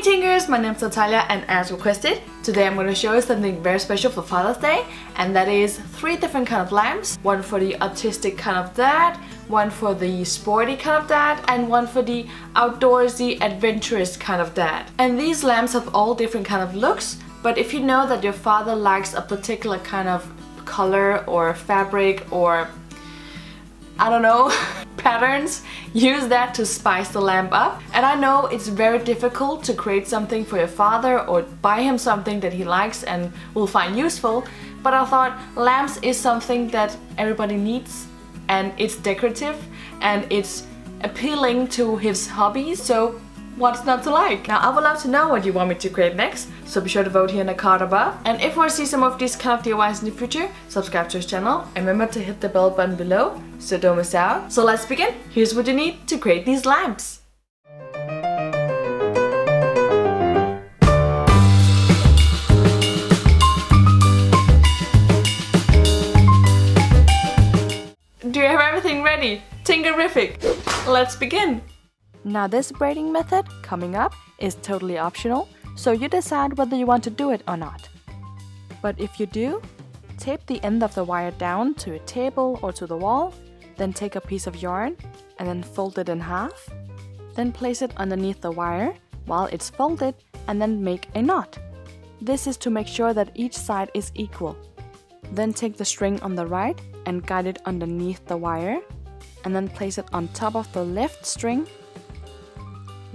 Tinkers, my name is Natalia, and as requested, today I'm going to show you something very special for Father's Day, and that is 3 different kind of lamps. One for the artistic kind of dad, one for the sporty kind of dad, and one for the outdoorsy, adventurous kind of dad. And these lamps have all different kind of looks, but if you know that your father likes a particular kind of color or fabric or I don't know, patterns, use that to spice the lamp up. And I know it's very difficult to create something for your father or buy him something that he likes and will find useful, but I thought lamps is something that everybody needs, and it's decorative and it's appealing to his hobbies, so what's not to like? Now I would love to know what you want me to create next, so be sure to vote here in the card above. And if you want to see some of these kind of DIYs in the future, subscribe to his channel and remember to hit the bell button below so don't miss out. So let's begin. Here's what you need to create these lamps. Do you have everything ready? Tinkerific! Let's begin! Now this braiding method coming up is totally optional, so you decide whether you want to do it or not. But if you do, tape the end of the wire down to a table or to the wall, then take a piece of yarn and then fold it in half. Then place it underneath the wire while it's folded and then make a knot. This is to make sure that each side is equal. Then take the string on the right and guide it underneath the wire and then place it on top of the left string.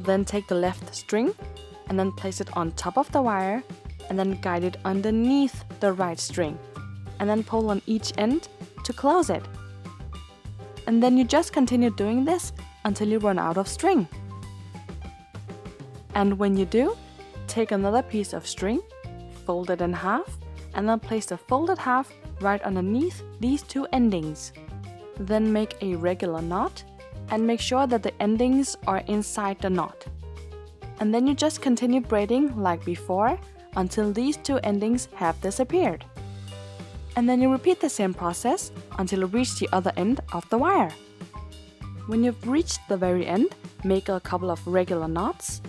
Then take the left string and then place it on top of the wire and then guide it underneath the right string and then pull on each end to close it. And then you just continue doing this until you run out of string. And when you do, take another piece of string, fold it in half and then place the folded half right underneath these 2 endings. Then make a regular knot and make sure that the endings are inside the knot. And then you just continue braiding like before until these 2 endings have disappeared. And then you repeat the same process until you reach the other end of the wire. When you've reached the very end, make a couple of regular knots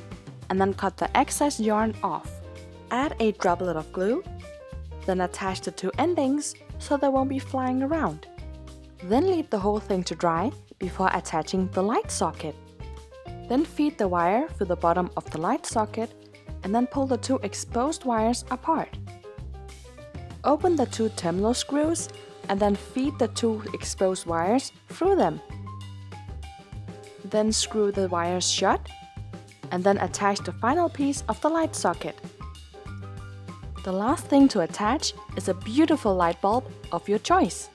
and then cut the excess yarn off. Add a droplet of glue, then attach the 2 endings so they won't be flying around. Then leave the whole thing to dry before attaching the light socket. Then feed the wire through the bottom of the light socket and then pull the 2 exposed wires apart. Open the 2 terminal screws and then feed the 2 exposed wires through them. Then screw the wires shut and then attach the final piece of the light socket. The last thing to attach is a beautiful light bulb of your choice.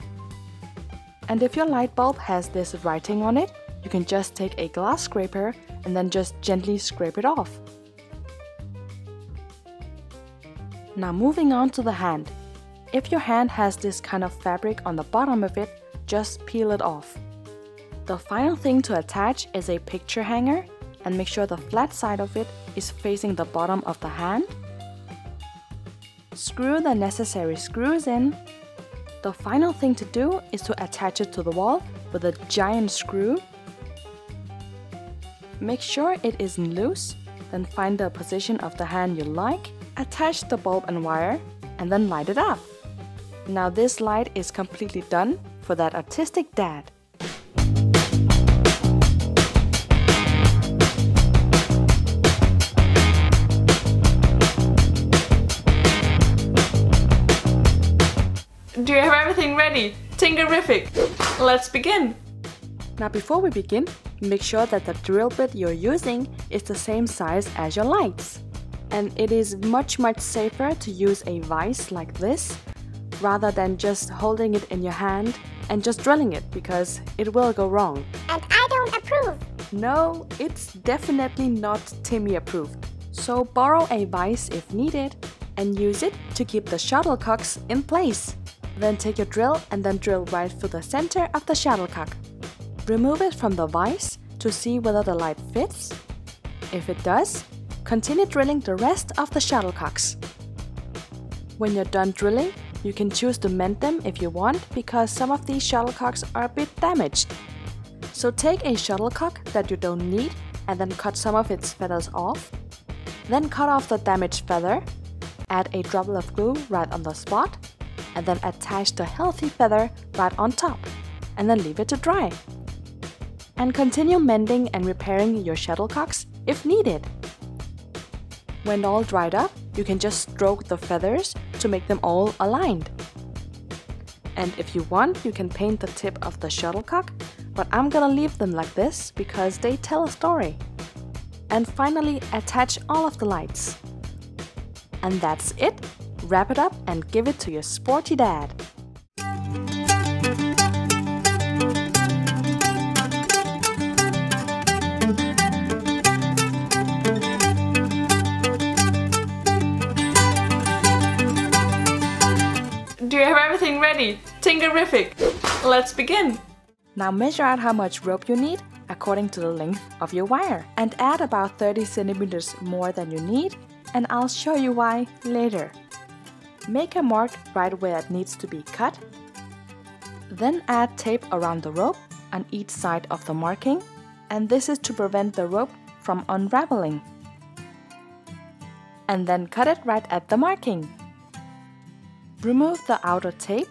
And if your light bulb has this writing on it, you can just take a glass scraper and then just gently scrape it off. Now moving on to the hand. If your hand has this kind of fabric on the bottom of it, just peel it off. The final thing to attach is a picture hanger, and make sure the flat side of it is facing the bottom of the hand. Screw the necessary screws in. The final thing to do is to attach it to the wall with a giant screw. Make sure it isn't loose, then find the position of the hand you like, attach the bulb and wire, and then light it up. Now this light is completely done for that artistic dad. Do you have everything ready? Tinkerific! Let's begin! Now before we begin, make sure that the drill bit you're using is the same size as your lights. And it is much safer to use a vise like this rather than just holding it in your hand and just drilling it, because it will go wrong. And I don't approve! No, it's definitely not Timmy approved. So borrow a vise if needed and use it to keep the shuttlecocks in place. Then take your drill and then drill right through the center of the shuttlecock. Remove it from the vise to see whether the light fits. If it does, continue drilling the rest of the shuttlecocks. When you're done drilling, you can choose to mend them if you want, because some of these shuttlecocks are a bit damaged. So take a shuttlecock that you don't need and then cut some of its feathers off. Then cut off the damaged feather, add a drop of glue right on the spot, and then attach the healthy feather right on top, and then leave it to dry. And continue mending and repairing your shuttlecocks if needed. When all dried up, you can just stroke the feathers to make them all aligned. And if you want, you can paint the tip of the shuttlecock, but I'm gonna leave them like this because they tell a story. And finally, attach all of the lights. And that's it. Wrap it up and give it to your sporty dad. Do you have everything ready? Tinkerific! Let's begin! Now measure out how much rope you need according to the length of your wire and add about 30 centimeters more than you need, and I'll show you why later. Make a mark right where it needs to be cut. Then add tape around the rope on each side of the marking, and this is to prevent the rope from unraveling. And then cut it right at the marking. Remove the outer tape,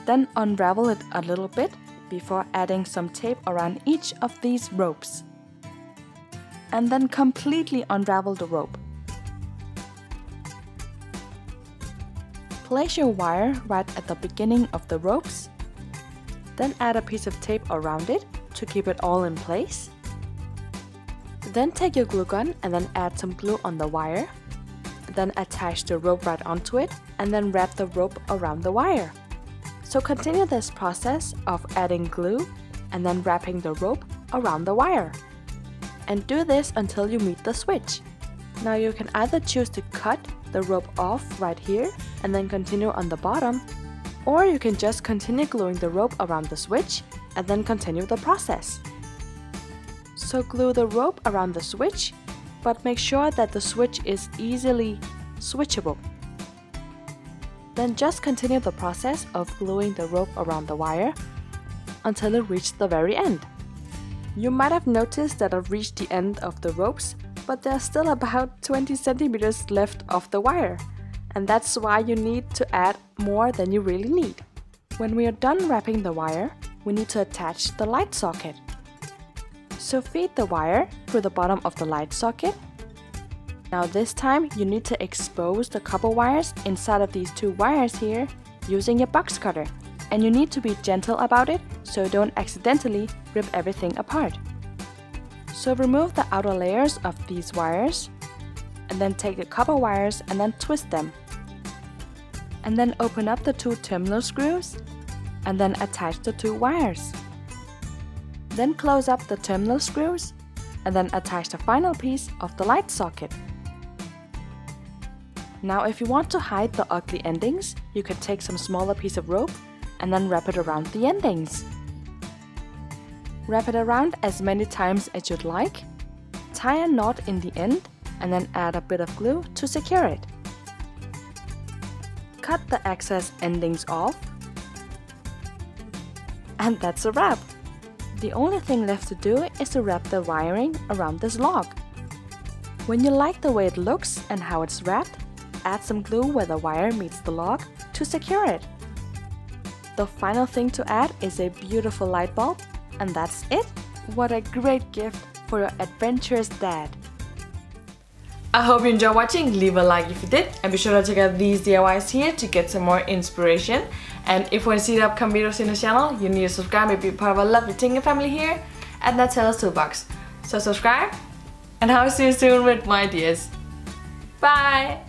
then unravel it a little bit before adding some tape around each of these ropes. And then completely unravel the rope. Place your wire right at the beginning of the ropes, then add a piece of tape around it to keep it all in place. Then take your glue gun and then add some glue on the wire. Then attach the rope right onto it and then wrap the rope around the wire. So continue this process of adding glue and then wrapping the rope around the wire. And do this until you meet the switch. Now you can either choose to cut the rope off right here and then continue on the bottom, or you can just continue gluing the rope around the switch and then continue the process. So glue the rope around the switch, but make sure that the switch is easily switchable. Then just continue the process of gluing the rope around the wire until you reach the very end. You might have noticed that I've reached the end of the ropes, but there's still about 20 centimeters left of the wire, and that's why you need to add more than you really need. When we are done wrapping the wire, we need to attach the light socket. So feed the wire through the bottom of the light socket. Now this time you need to expose the copper wires inside of these two wires here using your box cutter, and you need to be gentle about it so you don't accidentally rip everything apart. So remove the outer layers of these wires and then take the copper wires and then twist them. And then open up the two terminal screws and then attach the two wires. Then close up the terminal screws and then attach the final piece of the light socket. Now if you want to hide the ugly endings, you can take some smaller piece of rope and then wrap it around the endings. Wrap it around as many times as you'd like, tie a knot in the end and then add a bit of glue to secure it. Cut the excess endings off, and that's a wrap! The only thing left to do is to wrap the wiring around this log. When you like the way it looks and how it's wrapped, add some glue where the wire meets the log to secure it. The final thing to add is a beautiful light bulb, and that's it! What a great gift for your adventurous dad! I hope you enjoyed watching. Leave a like if you did, and be sure to check out these DIYs here to get some more inspiration. And if you want to see the upcoming videos in the channel, you need to subscribe and be part of a lovely Tinker family here at Natalia's Toolbox. So subscribe, and I'll see you soon with more ideas. Bye!